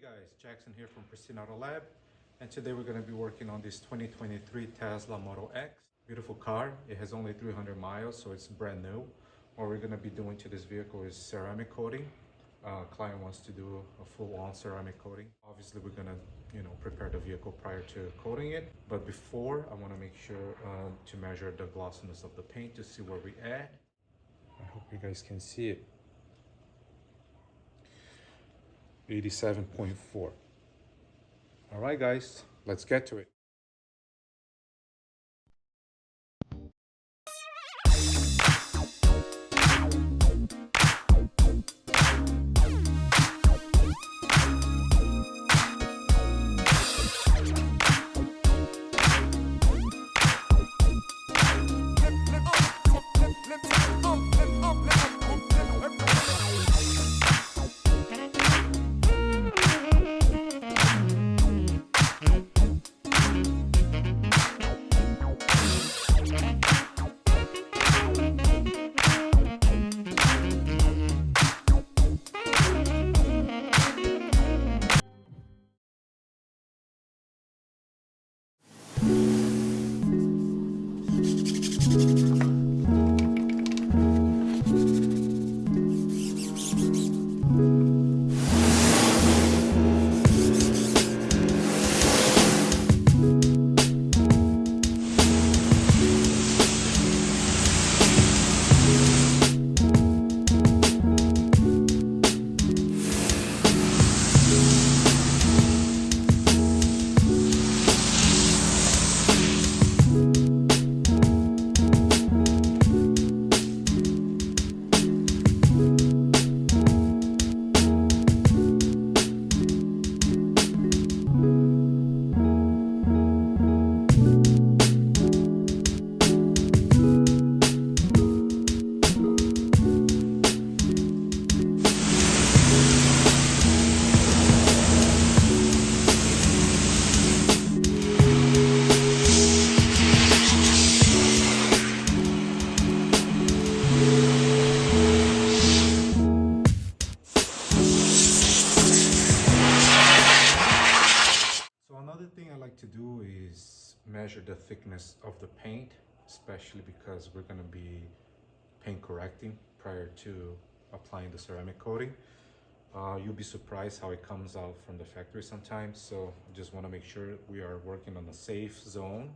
Guys, Jackson here from Pristine Auto Lab, and today we're going to be working on this 2023 Tesla Model X. Beautiful car. It has only 300 miles, so it's brand new. What we're going to be doing to this vehicle is ceramic coating. Client wants to do a full-on ceramic coating. Obviously, we're going to, prepare the vehicle prior to coating it. But before, I want to make sure to measure the glossiness of the paint to see where we at. I hope you guys can see it. 87.4. All right, guys, let's get to it. Another thing I like to do is measure the thickness of the paint, especially because we're going to be paint correcting prior to applying the ceramic coating. You'll be surprised how it comes out from the factory sometimes, so I just want to make sure we are working on a safe zone.